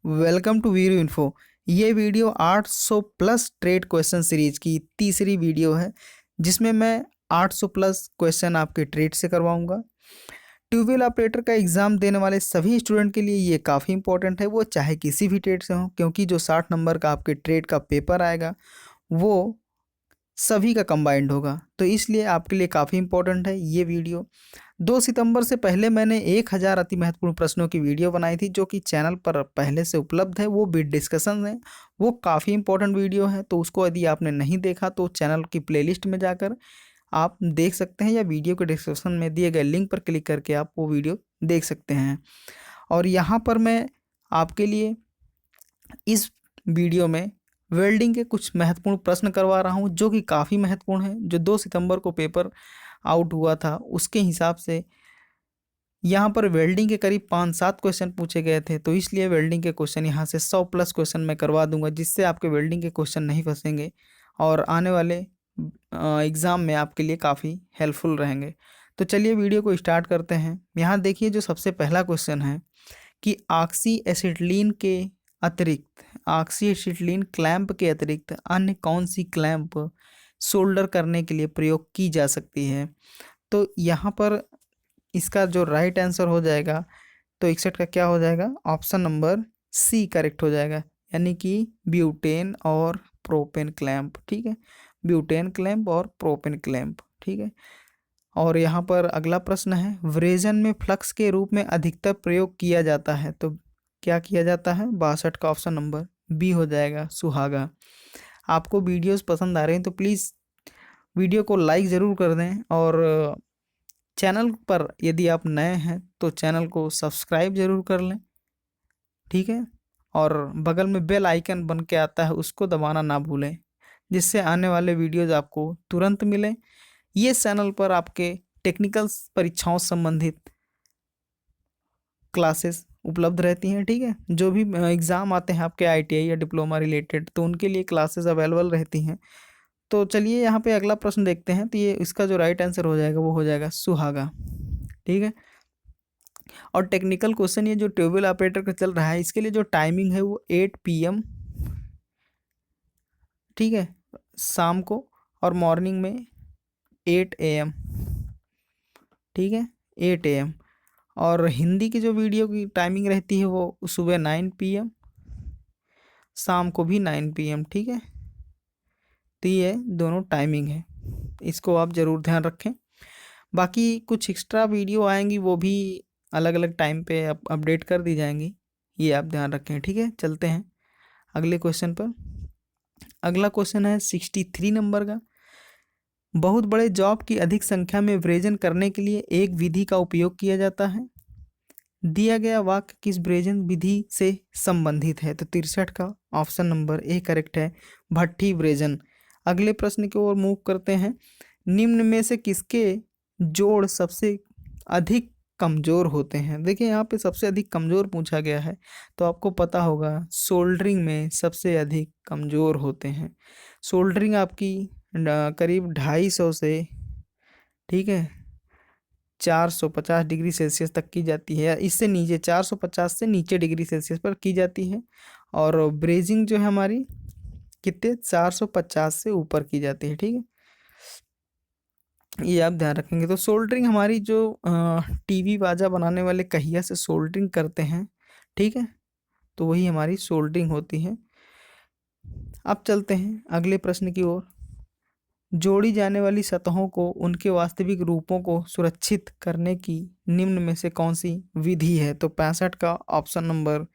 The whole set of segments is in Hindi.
Welcome to Veeru info. ये video 800 plus trade question series की तीसरी वीडियो है, जिसमें मैं 800 प्लस क्वेश्चन आपके ट्रेड से करवाऊंगा। ट्यूबवेल ऑपरेटर का एग्ज़ाम देने वाले सभी स्टूडेंट के लिए ये काफ़ी इंपॉर्टेंट है, वो चाहे किसी भी ट्रेड से हो, क्योंकि जो 60 नंबर का आपके ट्रेड का पेपर आएगा वो सभी का कंबाइंड होगा। तो इसलिए आपके लिए काफ़ी इंपॉर्टेंट है ये वीडियो। 2 सितंबर से पहले मैंने 1000 अति महत्वपूर्ण प्रश्नों की वीडियो बनाई थी, जो कि चैनल पर पहले से उपलब्ध है। वो बिट डिस्कशन है, वो काफ़ी इंपॉर्टेंट वीडियो है। तो उसको यदि आपने नहीं देखा तो चैनल की प्लेलिस्ट में जाकर आप देख सकते हैं, या वीडियो के डिस्क्रिप्शन में दिए गए लिंक पर क्लिक करके आप वो वीडियो देख सकते हैं। और यहाँ पर मैं आपके लिए इस वीडियो में वेल्डिंग के कुछ महत्वपूर्ण प्रश्न करवा रहा हूँ, जो कि काफ़ी महत्वपूर्ण है। जो 2 सितंबर को पेपर आउट हुआ था उसके हिसाब से यहाँ पर वेल्डिंग के करीब 5-7 क्वेश्चन पूछे गए थे, तो इसलिए वेल्डिंग के क्वेश्चन यहाँ से 100 प्लस क्वेश्चन मैं करवा दूंगा, जिससे आपके वेल्डिंग के क्वेश्चन नहीं फंसेंगे और आने वाले एग्ज़ाम में आपके लिए काफ़ी हेल्पफुल रहेंगे। तो चलिए वीडियो को स्टार्ट करते हैं। यहाँ देखिए, जो सबसे पहला क्वेश्चन है कि ऑक्सी एसिटिलीन क्लैंप के अतिरिक्त अन्य कौन सी क्लैंप सोल्डर करने के लिए प्रयोग की जा सकती है। तो यहाँ पर इसका जो राइट आंसर हो जाएगा, तो 61 का क्या हो जाएगा, ऑप्शन नंबर सी करेक्ट हो जाएगा, यानी कि ब्यूटेन और प्रोपेन क्लैंप। ठीक है, ब्यूटेन क्लैंप और प्रोपेन क्लैंप। ठीक है। और यहाँ पर अगला प्रश्न है, व्रेजन में फ्लक्स के रूप में अधिकतर प्रयोग किया जाता है, तो क्या किया जाता है, 62 का ऑप्शन नंबर बी हो जाएगा, सुहागा। आपको वीडियोस पसंद आ रहे हैं तो प्लीज़ वीडियो को लाइक ज़रूर कर दें, और चैनल पर यदि आप नए हैं तो चैनल को सब्सक्राइब ज़रूर कर लें। ठीक है, और बगल में बेल आइकन बन के आता है, उसको दबाना ना भूलें, जिससे आने वाले वीडियोज़ आपको तुरंत मिलें। ये चैनल पर आपके टेक्निकल परीक्षाओं संबंधित क्लासेस उपलब्ध रहती हैं। ठीक है, जो भी एग्ज़ाम आते हैं आपके आईटीआई या डिप्लोमा रिलेटेड, तो उनके लिए क्लासेस अवेलेबल रहती हैं। तो चलिए यहाँ पे अगला प्रश्न देखते हैं। तो ये इसका जो राइट आंसर हो जाएगा वो हो जाएगा सुहागा। ठीक है। और टेक्निकल क्वेश्चन, ये जो ट्यूबवेल ऑपरेटर का चल रहा है, इसके लिए जो टाइमिंग है वो 8 PM, ठीक है, शाम को, और मॉर्निंग में 8 AM। ठीक है, 8 AM। और हिंदी की जो वीडियो की टाइमिंग रहती है वो सुबह 9 PM, शाम को भी 9 PM। ठीक है, तो ये दोनों टाइमिंग है, इसको आप ज़रूर ध्यान रखें। बाकी कुछ एक्स्ट्रा वीडियो आएंगी, वो भी अलग अलग टाइम पे अपडेट कर दी जाएंगी, ये आप ध्यान रखें। ठीक है, चलते हैं अगले क्वेश्चन पर। अगला क्वेश्चन है 63 नंबर का, बहुत बड़े जॉब की अधिक संख्या में ब्रेजन करने के लिए एक विधि का उपयोग किया जाता है। दिया गया वाक्य किस ब्रेजन विधि से संबंधित है। तो 63 का ऑप्शन नंबर ए करेक्ट है, भट्ठी ब्रेजन। अगले प्रश्न की ओर मूव करते हैं। निम्न में से किसके जोड़ सबसे अधिक कमज़ोर होते हैं। देखिए, यहाँ पे सबसे अधिक कमज़ोर पूछा गया है, तो आपको पता होगा सोल्डरिंग में सबसे अधिक कमज़ोर होते हैं। सोल्डरिंग आपकी करीब 250 से, ठीक है, 450 डिग्री सेल्सियस तक की जाती है, या इससे नीचे 450 से नीचे डिग्री सेल्सियस पर की जाती है। और ब्रेजिंग जो है हमारी कितने, 450 से ऊपर की जाती है। ठीक है, ये आप ध्यान रखेंगे। तो सोल्डरिंग हमारी जो टीवी बाजा बनाने वाले कहिया से सोल्डरिंग करते हैं, ठीक है, तो वही हमारी सोल्डरिंग होती है। अब चलते हैं अगले प्रश्न की ओर। जोड़ी जाने वाली सतहों को उनके वास्तविक रूपों को सुरक्षित करने की निम्न में से कौन सी विधि है। तो 65 का ऑप्शन नंबर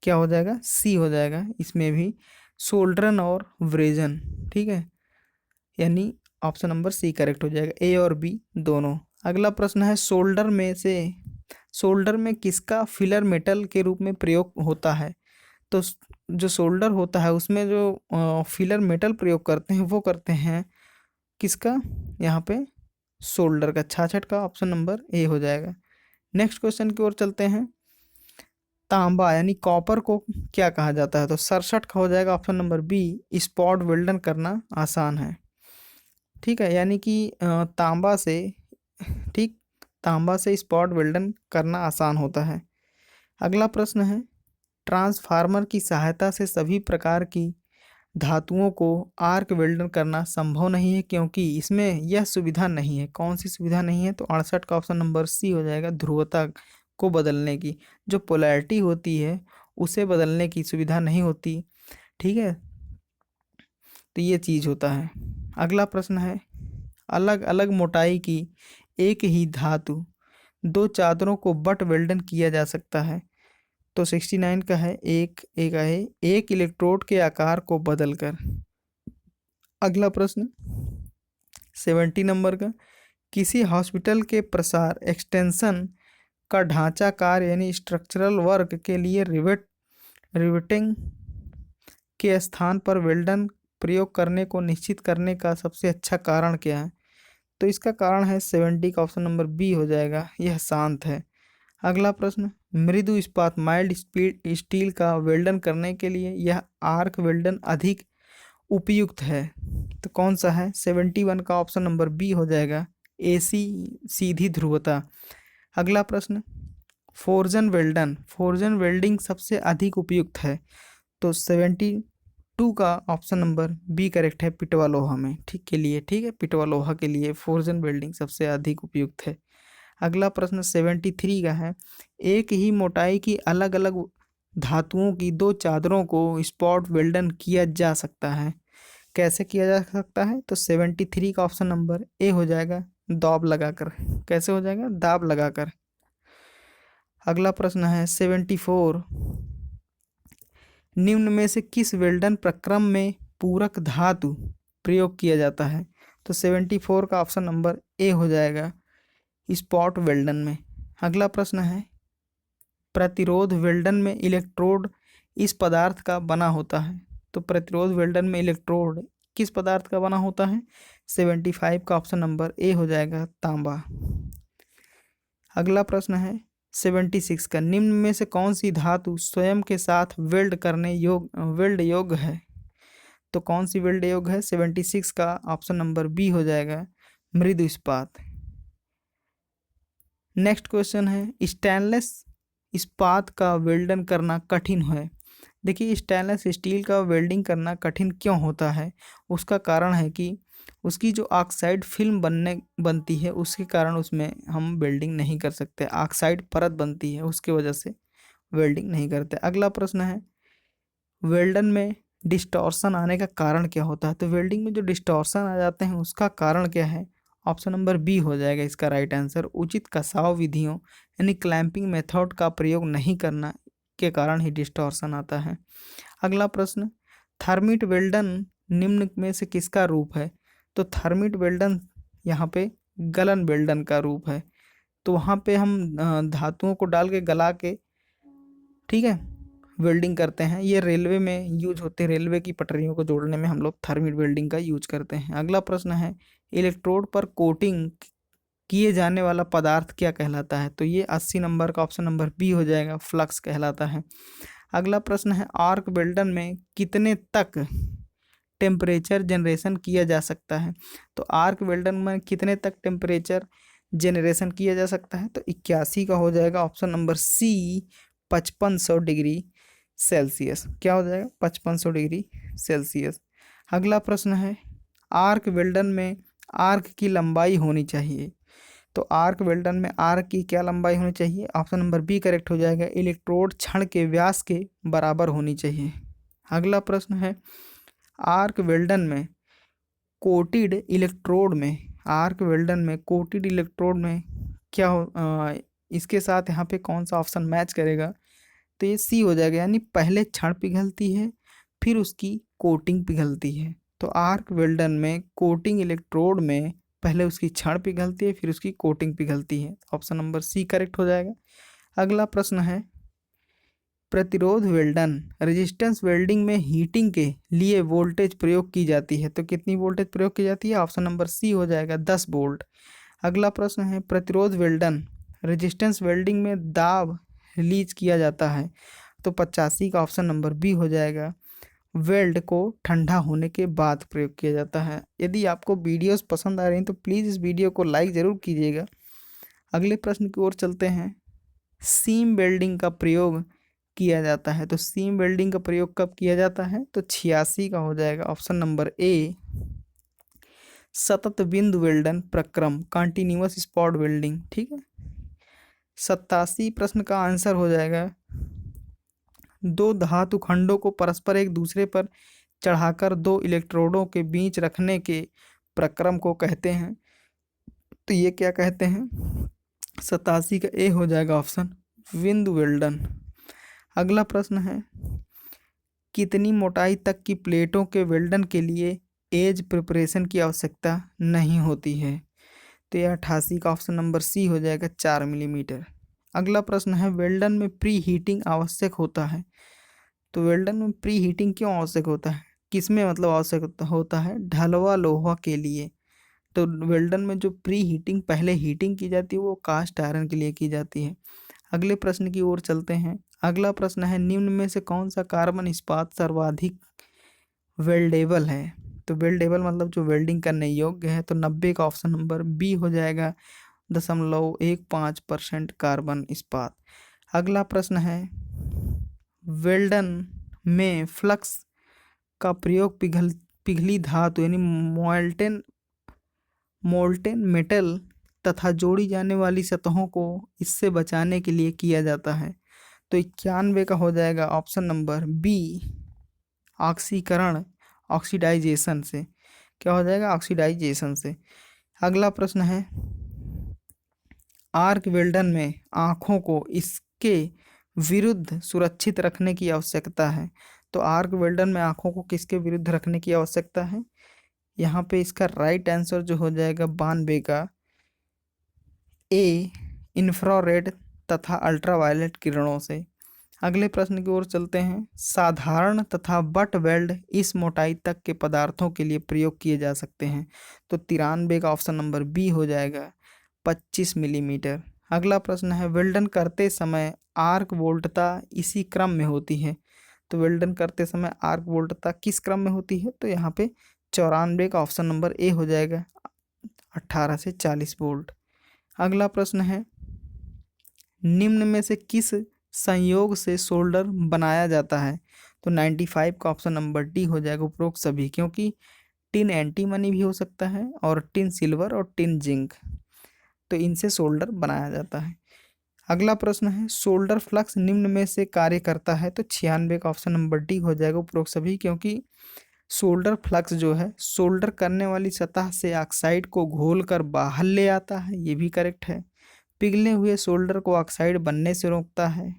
क्या हो जाएगा, सी हो जाएगा। इसमें भी सोल्डरन और व्रेजन। ठीक है, यानी ऑप्शन नंबर सी करेक्ट हो जाएगा, ए और बी दोनों। अगला प्रश्न है, सोल्डर में किसका फिलर मेटल के रूप में प्रयोग होता है। तो जो सोल्डर होता है उसमें जो फिलर मेटल प्रयोग करते हैं वो करते हैं किसका, यहाँ पे सोल्डर का। 66 का ऑप्शन नंबर ए हो जाएगा। नेक्स्ट क्वेश्चन की ओर चलते हैं। तांबा यानी कॉपर को क्या कहा जाता है। तो 67 का हो जाएगा option number B, spot welding करना आसान है। ठीक है, यानी कि तांबा से, ठीक, तांबा से स्पॉट वेल्डन करना आसान होता है। अगला प्रश्न है, ट्रांसफार्मर की सहायता से सभी प्रकार की धातुओं को आर्क वेल्डन करना संभव नहीं है क्योंकि इसमें यह सुविधा नहीं है। कौन सी सुविधा नहीं है? तो 68 का ऑप्शन नंबर सी हो जाएगा, ध्रुवता को बदलने की, जो पोलैरिटी होती है उसे बदलने की सुविधा नहीं होती। ठीक है, तो ये चीज होता है। अगला प्रश्न है, अलग अलग मोटाई की एक ही धातु दो चादरों को बट वेल्डन किया जा सकता है। तो 69 का है, एक इलेक्ट्रोड के आकार को बदलकर। अगला प्रश्न 70 नंबर का, किसी हॉस्पिटल के प्रसार एक्सटेंशन का ढांचाकार यानी स्ट्रक्चरल वर्क के लिए रिवेटिंग के स्थान पर वेल्डन प्रयोग करने को निश्चित करने का सबसे अच्छा कारण क्या है? तो इसका कारण है 70 का ऑप्शन नंबर बी हो जाएगा, यह शांत है। अगला प्रश्न, मृदु इस्पात माइल्ड स्टील का वेल्डन करने के लिए यह आर्क वेल्डन अधिक उपयुक्त है। तो कौन सा है? 71 का ऑप्शन नंबर बी हो जाएगा, एसी सीधी ध्रुवता। अगला प्रश्न, फोर्जन वेल्डिंग सबसे अधिक उपयुक्त है। तो 72 का ऑप्शन नंबर बी करेक्ट है, पिटवा लोहा में ठीक के लिए। ठीक है, पिटवा लोहा के लिए फोर्जन वेल्डिंग सबसे अधिक उपयुक्त है। अगला प्रश्न 73 का है, एक ही मोटाई की अलग अलग धातुओं की दो चादरों को स्पॉट वेल्डन किया जा सकता है। कैसे किया जा सकता है? तो 73 का ऑप्शन नंबर ए हो जाएगा, दाब लगाकर। कैसे हो जाएगा? दाब लगाकर। अगला प्रश्न है 74, निम्न में से किस वेल्डन प्रक्रम में पूरक धातु प्रयोग किया जाता है? तो 74 का ऑप्शन नंबर ए हो जाएगा, स्पॉट वेल्डन में। अगला प्रश्न है, प्रतिरोध वेल्डन में इलेक्ट्रोड इस पदार्थ का बना होता है। तो प्रतिरोध वेल्डन में इलेक्ट्रोड किस पदार्थ का बना होता है? 75 का ऑप्शन नंबर ए हो जाएगा, तांबा। अगला प्रश्न है 76 का, निम्न में से कौन सी धातु स्वयं के साथ वेल्ड योग्य है? तो कौन सी वेल्ड योग्य है? 76 का ऑप्शन नंबर बी हो जाएगा, मृदु इस्पात। नेक्स्ट क्वेश्चन है, स्टेनलेस इस्पात का वेल्डन करना कठिन है। देखिए, स्टेनलेस स्टील का वेल्डिंग करना कठिन क्यों होता है? उसका कारण है कि उसकी जो ऑक्साइड फिल्म बनती है उसके कारण उसमें हम वेल्डिंग नहीं कर सकते। ऑक्साइड परत बनती है, उसके वजह से वेल्डिंग नहीं करते। अगला प्रश्न है, वेल्डन में डिस्टॉर्शन आने का कारण क्या होता है? तो वेल्डिंग में जो डिस्टॉर्शन आ जाते हैं उसका कारण क्या है? ऑप्शन नंबर बी हो जाएगा इसका राइट आंसर, उचित कसाव विधियों यानी क्लैंपिंग मेथड का प्रयोग नहीं करना के कारण ही डिस्टॉर्शन आता है। अगला प्रश्न, थर्मिट वेल्डन निम्न में से किसका रूप है? तो थर्मिट वेल्डन यहाँ पे गलन वेल्डन का रूप है। तो वहाँ पे हम धातुओं को डाल के गला के, ठीक है, वेल्डिंग करते हैं। ये रेलवे में यूज होते हैं, रेलवे की पटरियों को जोड़ने में हम लोग थर्मिट वेल्डिंग का यूज करते हैं। अगला प्रश्न है, इलेक्ट्रोड पर कोटिंग किए जाने वाला पदार्थ क्या कहलाता है? तो ये 80 नंबर का ऑप्शन नंबर बी हो जाएगा, फ्लक्स कहलाता है। अगला प्रश्न है, आर्क वेल्डन में कितने तक टेम्परेचर जनरेशन किया जा सकता है? तो आर्क वेल्डन में कितने तक टेम्परेचर जनरेशन किया जा सकता है? तो 81 का हो जाएगा option number C, 5500 degree Celsius. क्या हो जाएगा? 5500 डिग्री सेल्सियस। अगला प्रश्न है, आर्क वेल्डन में आर्क की लंबाई होनी चाहिए। तो आर्क वेल्डन में आर्क की क्या लंबाई होनी चाहिए? ऑप्शन नंबर बी करेक्ट हो जाएगा, इलेक्ट्रोड छड़ के व्यास के बराबर होनी चाहिए। अगला प्रश्न है, आर्क वेल्डन में कोटेड इलेक्ट्रोड में क्या हो, इसके साथ यहाँ पे कौन सा ऑप्शन मैच करेगा? तो ये सी हो जाएगा, यानी पहले छड़ पिघलती है फिर उसकी कोटिंग पिघलती है। तो आर्क वेल्डन में कोटिंग इलेक्ट्रोड में पहले उसकी छड़ पिघलती है फिर उसकी कोटिंग पिघलती है। ऑप्शन नंबर सी करेक्ट हो जाएगा। अगला प्रश्न है, प्रतिरोध वेल्डन रेजिस्टेंस वेल्डिंग में हीटिंग के लिए वोल्टेज प्रयोग की जाती है। तो कितनी वोल्टेज प्रयोग की जाती है? ऑप्शन नंबर सी हो जाएगा, 10 वोल्ट। अगला प्रश्न है, प्रतिरोध वेल्डन रेजिस्टेंस वेल्डिंग में दाब रिलीज किया जाता है। तो 85 का ऑप्शन नंबर बी हो जाएगा, वेल्ड को ठंडा होने के बाद प्रयोग किया जाता है। यदि आपको वीडियोस पसंद आ रही हैं तो प्लीज़ इस वीडियो को लाइक ज़रूर कीजिएगा। अगले प्रश्न की ओर चलते हैं, सीम वेल्डिंग का प्रयोग किया जाता है? तो सीम वेल्डिंग का प्रयोग कब किया जाता है? तो 86 का हो जाएगा ऑप्शन नंबर ए सतत बिंदु वेल्डन प्रक्रम, कंटिन्यूअस स्पॉट वेल्डिंग। ठीक है, 87 प्रश्न का आंसर हो जाएगा दो धातु खंडों को परस्पर एक दूसरे पर चढ़ाकर दो इलेक्ट्रोडों के बीच रखने के प्रक्रम को कहते हैं। तो ये क्या कहते हैं? 87 का ए हो जाएगा ऑप्शन बिंदु वेल्डन। अगला प्रश्न है कितनी मोटाई तक की प्लेटों के वेल्डन के लिए एज प्रिपरेशन की आवश्यकता नहीं होती है? तो यह 88 का ऑप्शन नंबर सी हो जाएगा 4 मिलीमीटर। अगला प्रश्न है वेल्डन में प्री हीटिंग आवश्यक होता है? तो वेल्डन में प्री हीटिंग क्यों आवश्यक होता है? किसमें मतलब आवश्यक होता है? ढलवा लोहा के लिए। तो वेल्डन में जो प्री हीटिंग पहले हीटिंग की जाती है वो कास्ट आयरन के लिए की जाती है। अगले प्रश्न की ओर चलते हैं। अगला प्रश्न है निम्न में से कौन सा कार्बन इस्पात सर्वाधिक वेल्डेबल है? तो वेल्डेबल मतलब जो वेल्डिंग करने योग्य है। तो 90 का ऑप्शन नंबर बी हो जाएगा 0.15% कार्बन इस्पात। अगला प्रश्न है वेल्डन में फ्लक्स का प्रयोग पिघली धातु यानी मोल्टेन मेटल तथा जोड़ी जाने वाली सतहों को इससे बचाने के लिए किया जाता है। तो 91 का हो जाएगा ऑप्शन नंबर बी ऑक्सीकरण, ऑक्सीडाइजेशन से। क्या हो जाएगा? ऑक्सीडाइजेशन से। अगला प्रश्न है आर्क वेल्डन में आँखों को इसके विरुद्ध सुरक्षित रखने की आवश्यकता है। तो आर्क वेल्डन में आँखों को किसके विरुद्ध रखने की आवश्यकता है? यहाँ पे इसका राइट आंसर जो हो जाएगा 92 का ए इंफ्रारेड तथा अल्ट्रावायलेट किरणों से। अगले प्रश्न की ओर चलते हैं साधारण तथा बट वेल्ड इस मोटाई तक के पदार्थों के लिए प्रयोग किए जा सकते हैं। तो 93 का ऑप्शन नंबर बी हो जाएगा 25 मिलीमीटर। अगला प्रश्न है वेल्डन करते समय आर्क वोल्टता इसी क्रम में होती है? तो वेल्डन करते समय आर्क वोल्टता किस क्रम में होती है? तो यहाँ पे 94 का ऑप्शन नंबर ए हो जाएगा 18 से 40 वोल्ट। अगला प्रश्न है निम्न में से किस संयोग से सोल्डर बनाया जाता है? तो 95 का ऑप्शन नंबर डी हो जाएगा उपरोक्त सभी, क्योंकि टिन एंटीमनी भी हो सकता है और टिन सिल्वर और टिन जिंक, तो इनसे सोल्डर बनाया जाता है। अगला प्रश्न है सोल्डर फ्लक्स निम्न में से कार्य करता है? तो 96 का ऑप्शन नंबर डी हो जाएगा उपरोक्त सभी, क्योंकि सोल्डर फ्लक्स जो है सोल्डर करने वाली सतह से ऑक्साइड को घोलकर बाहर ले आता है, ये भी करेक्ट है। पिघले हुए सोल्डर को ऑक्साइड बनने से रोकता है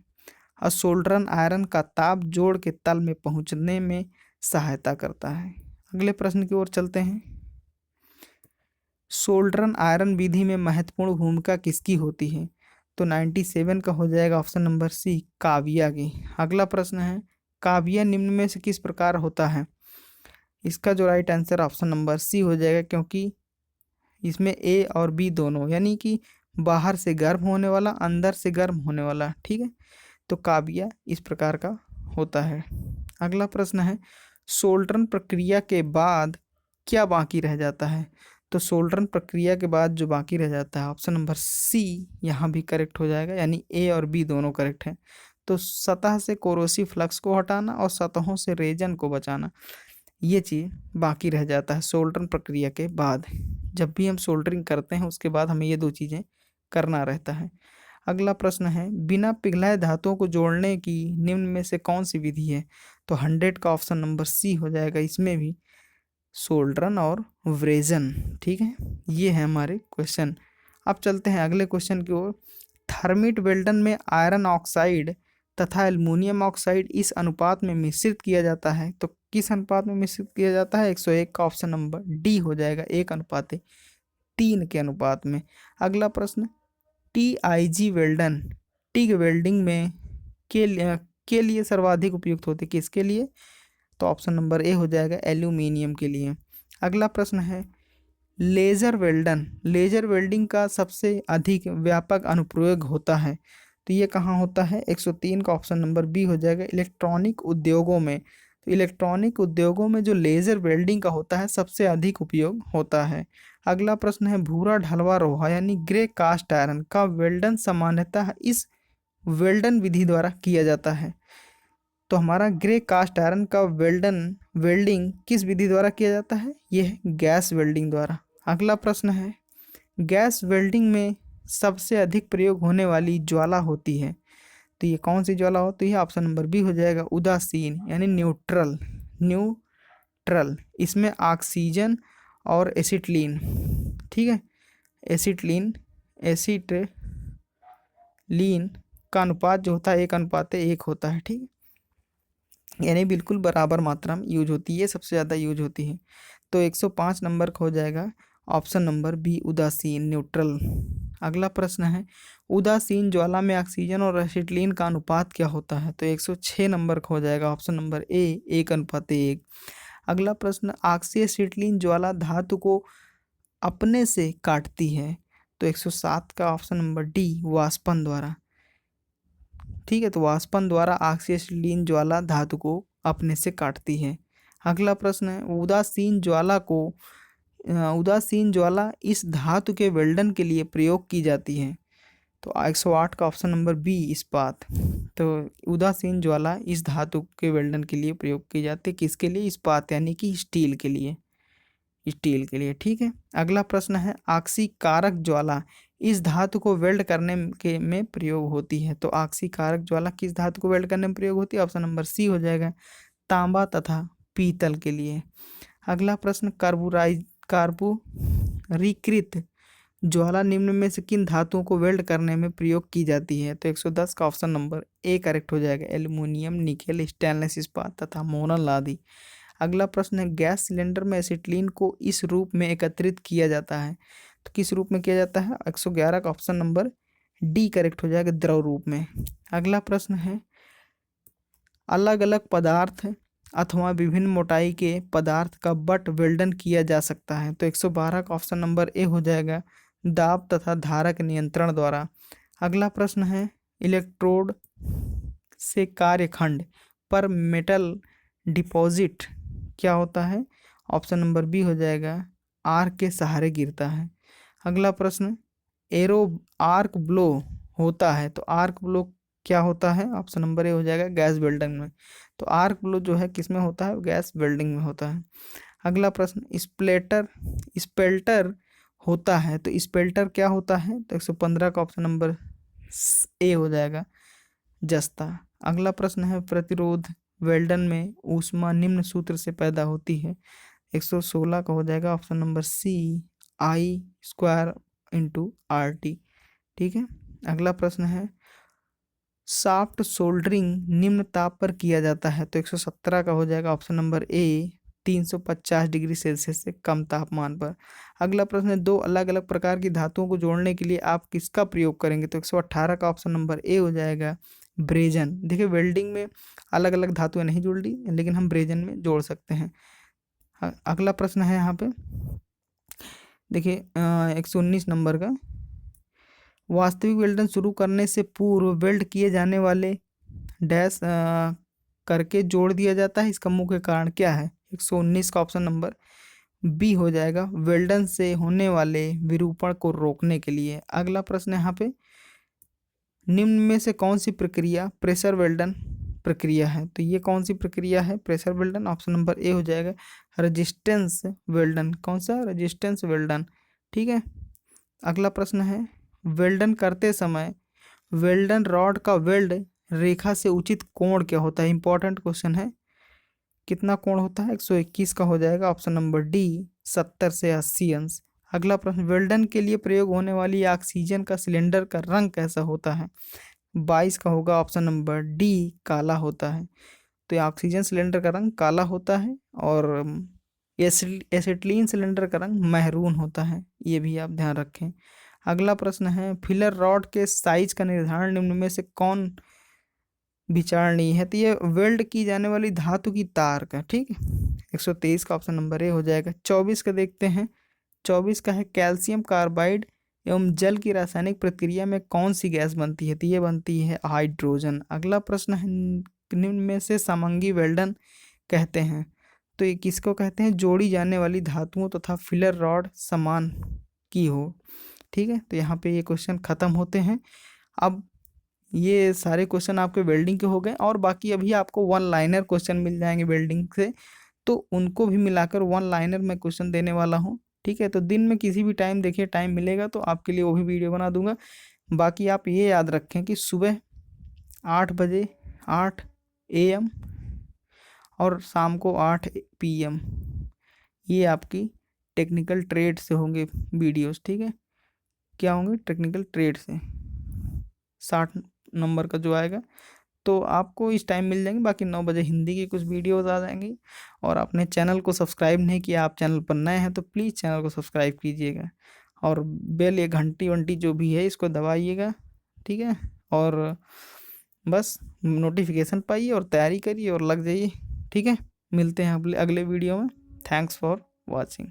और सोल्डरन आयरन का ताप जोड़ के तल में पहुंचने में सहायता करता है। अगले प्रश्न की ओर चलते हैं सोल्डरन आयरन विधि में महत्वपूर्ण भूमिका किसकी होती है? तो 97 का हो जाएगा ऑप्शन नंबर सी काविया की। अगला प्रश्न है काविया निम्न में से किस प्रकार होता है? इसका जो right answer option number C हो जाएगा, क्योंकि इसमें ए और बी दोनों यानी कि बाहर से गर्म होने वाला अंदर से गर्म होने वाला। ठीक है, तो काविया इस प्रकार का होता है। अगला प्रश्न है सोल्डरन प्रक्रिया के बाद क्या बाकी रह जाता है? तो सोल्डरन प्रक्रिया के बाद जो बाकी रह जाता है ऑप्शन नंबर सी यहाँ भी करेक्ट हो जाएगा, यानी ए और बी दोनों करेक्ट हैं। तो सतह से कोरोसिव फ्लक्स को हटाना और सतहों से रेजन को बचाना, ये चीज़ बाकी रह जाता है सोल्डरन प्रक्रिया के बाद। जब भी हम सोल्डरिंग करते हैं उसके बाद हमें ये दो चीज़ें करना रहता है। अगला प्रश्न है बिना पिघलाए धातुओं को जोड़ने की निम्न में से कौन सी विधि है? तो 100 का ऑप्शन नंबर सी हो जाएगा, इसमें भी सोल्डरन और व्रेजन। ठीक है, ये है हमारे क्वेश्चन। अब चलते हैं अगले क्वेश्चन की ओर। थर्मिट वेल्डन में आयरन ऑक्साइड तथा एल्युमिनियम ऑक्साइड इस अनुपात में मिश्रित किया जाता है। तो किस अनुपात में मिश्रित किया जाता है? 101 का ऑप्शन नंबर डी हो जाएगा 1:3 के अनुपात में। अगला प्रश्न TIG वेल्डन टिग वेल्डिंग में के लिए सर्वाधिक उपयुक्त होते किसके लिए? तो ऑप्शन नंबर ए हो जाएगा एल्यूमिनियम के लिए। अगला प्रश्न है लेजर वेल्डिंग का सबसे अधिक व्यापक अनुप्रयोग होता है? तो ये कहाँ होता है? 103 का ऑप्शन नंबर बी हो जाएगा इलेक्ट्रॉनिक उद्योगों में। तो इलेक्ट्रॉनिक उद्योगों में जो लेजर वेल्डिंग का होता है सबसे अधिक उपयोग होता है। अगला प्रश्न है भूरा ढलवा लोहा यानी ग्रे कास्ट आयरन का वेल्डन सामान्यतः इस वेल्डन विधि द्वारा किया जाता है। तो हमारा ग्रे कास्ट आयरन का वेल्डिंग किस विधि द्वारा किया जाता है? यह है गैस वेल्डिंग द्वारा। अगला प्रश्न है, गैस वेल्डिंग में सबसे अधिक प्रयोग होने वाली ज्वाला होती है, तो ये कौन सी ज्वाला होती है? ऑप्शन नंबर बी हो जाएगा उदासीन यानी न्यूट्रल। इसमें ऑक्सीजन और एसिटिलीन, ठीक है, एसिटिलीन का अनुपात जो होता है 1:1 होता है, ठीक है, यानी बिल्कुल बराबर मात्रा में यूज होती है, सबसे ज़्यादा यूज होती है। तो 105 नंबर का हो जाएगा ऑप्शन नंबर बी उदासीन न्यूट्रल। अगला प्रश्न है, उदासीन ज्वाला में ऑक्सीजन और एसिटिलीन का अनुपात क्या होता है? तो 106 नंबर का हो जाएगा ऑप्शन नंबर ए 1:1। अगला प्रश्न, ऑक्सी एसिटिलीन ज्वाला धातु को अपने से काटती है, तो 107 का ऑप्शन नंबर डी वाष्पन द्वारा, ठीक है, तो वाष्पन द्वारा ऑक्सी एसिटिलीन ज्वाला धातु को अपने से काटती है। अगला प्रश्न है, उदासीन ज्वाला इस धातु के वेल्डन के लिए प्रयोग की जाती है, तो 108 का ऑप्शन नंबर बी इस्पात। तो उदासीन ज्वाला इस धातु के वेल्डन के लिए प्रयोग की जाती है, किसके लिए? इस्पात यानी कि स्टील के लिए, ठीक है। अगला प्रश्न है, ऑक्सीकारक ज्वाला इस धातु को वेल्ड करने के में प्रयोग होती है, तो ऑक्सीकारक ज्वाला किस धातु को वेल्ड करने में प्रयोग होती है? ऑप्शन नंबर सी हो जाएगा तांबा तथा पीतल के लिए। अगला प्रश्न, कार्बुरीकृत ज्वाला निम्न में से किन धातुओं को वेल्ड करने में प्रयोग की जाती है? तो 110 का ऑप्शन नंबर ए करेक्ट हो जाएगा एल्यूमिनियम, निकेल, स्टेनलेस इस्पात तथा मोनल आदि। अगला प्रश्न है, गैस सिलेंडर में एसिटिलीन को इस रूप में एकत्रित किया जाता है, तो किस रूप में किया जाता है? 111 का ऑप्शन नंबर डी करेक्ट हो जाएगा द्रव रूप में। अगला प्रश्न है, अलग अलग पदार्थ अथवा विभिन्न मोटाई के पदार्थ का बट वेल्डन किया जा सकता है, तो 112 का ऑप्शन नंबर ए हो जाएगा दाब तथा धारक नियंत्रण द्वारा। अगला प्रश्न है, इलेक्ट्रोड से कार्यखंड पर मेटल डिपॉजिट क्या होता है? ऑप्शन नंबर बी हो जाएगा आर्क के सहारे गिरता है। अगला प्रश्न, आर्क ब्लो होता है, तो आर्क ब्लो क्या होता है? ऑप्शन नंबर ए हो जाएगा गैस वेल्डिंग में। तो आर्क ब्लो जो है किस में होता है? गैस वेल्डिंग में होता है। अगला प्रश्न, स्पेल्टर होता है, तो स्पेल्टर क्या होता है? तो 115 का ऑप्शन नंबर ए हो जाएगा जस्ता। अगला प्रश्न है, प्रतिरोध वेल्डन में ऊष्मा निम्न सूत्र से पैदा होती है, 116 का हो जाएगा ऑप्शन नंबर सी I² × RT, ठीक है। अगला प्रश्न है, सॉफ्ट सोल्डरिंग निम्न ताप पर किया जाता है, तो 117 का हो जाएगा ऑप्शन नंबर ए 350 डिग्री सेल्सियस से कम तापमान पर। अगला प्रश्न है, दो अलग अलग प्रकार की धातुओं को जोड़ने के लिए आप किसका प्रयोग करेंगे? तो 118 का ऑप्शन नंबर ए हो जाएगा ब्रेजन। देखिए वेल्डिंग में अलग अलग धातुएं नहीं जुड़ी, लेकिन हम ब्रेजन में जोड़ सकते हैं। अगला प्रश्न है यहाँ पे देखिए 119 नंबर का, वास्तविक वेल्डन शुरू करने से पूर्व वेल्ड किए जाने वाले डैश करके जोड़ दिया जाता है, इसका मुख्य कारण क्या है? 119 का ऑप्शन नंबर बी हो जाएगा वेल्डन से होने वाले विरूपण को रोकने के लिए। अगला प्रश्न यहाँ पे, निम्न में से कौन सी प्रक्रिया प्रेशर वेल्डन प्रक्रिया है? तो ये कौन सी प्रक्रिया है pressure welding? Option number A हो जाएगा रेजिस्टेंस वेल्डन। कौन सा? रेजिस्टेंस वेल्डन, ठीक है। अगला प्रश्न है, वेल्डन करते समय वेल्डन रॉड का वेल्ड रेखा से उचित कोण क्या होता है? इंपॉर्टेंट क्वेश्चन है, कितना कोण होता है? 121 का हो जाएगा ऑप्शन नंबर डी 70 से 80 अंश। अगला प्रश्न, वेल्डन के लिए प्रयोग होने वाली ऑक्सीजन का सिलेंडर का रंग कैसा होता है? 22 का होगा ऑप्शन नंबर डी काला होता है। तो ये ऑक्सीजन सिलेंडर का रंग काला होता है और एसिटिलीन सिलेंडर का रंग मैरून होता है, ये भी आप ध्यान रखें। अगला प्रश्न है, फिलर रॉड के साइज का निर्धारण निम्न में से कौन विचारणीय है? तो ये वेल्ड की जाने वाली धातु की तार का, ठीक है, 123 का ऑप्शन नंबर ए हो जाएगा। 24 का देखते हैं, 24 का है, कैल्शियम कार्बाइड एवं जल की रासायनिक प्रक्रिया में कौन सी गैस बनती है? तो ये बनती है हाइड्रोजन। अगला प्रश्न है, निम्न में से समंगी वेल्डन कहते हैं, तो ये किसको कहते हैं? जोड़ी जाने वाली धातुओं तथा फिलर रॉड समान की हो, ठीक है। तो यहाँ पे ये क्वेश्चन खत्म होते हैं। अब ये सारे क्वेश्चन आपके वेल्डिंग के हो गए, और बाकी अभी आपको वन लाइनर क्वेश्चन मिल जाएंगे वेल्डिंग से, तो उनको भी मिलाकर वन लाइनर मैं क्वेश्चन देने वाला हूँ। ठीक है, तो दिन में किसी भी टाइम देखिए, टाइम मिलेगा तो आपके लिए वो भी वीडियो बना दूंगा। बाकी आप ये याद रखें कि सुबह 8 बजे 8 AM और शाम को 8 PM ये आपकी टेक्निकल ट्रेड से होंगे वीडियोस। ठीक है, क्या होंगे? टेक्निकल ट्रेड से 60 नंबर का जो आएगा, तो आपको इस टाइम मिल जाएंगे। बाकी 9 बजे हिंदी की कुछ वीडियोस आ जाएंगी। और अपने चैनल को सब्सक्राइब नहीं किया, आप चैनल पर नए हैं तो प्लीज़ चैनल को सब्सक्राइब कीजिएगा, और बेल या घंटी वंटी जो भी है इसको दबाइएगा। ठीक है, और बस नोटिफिकेशन पाइए और तैयारी करिए और लग जाइए। ठीक है, मिलते हैं अगले अगले वीडियो में। Thanks for watching.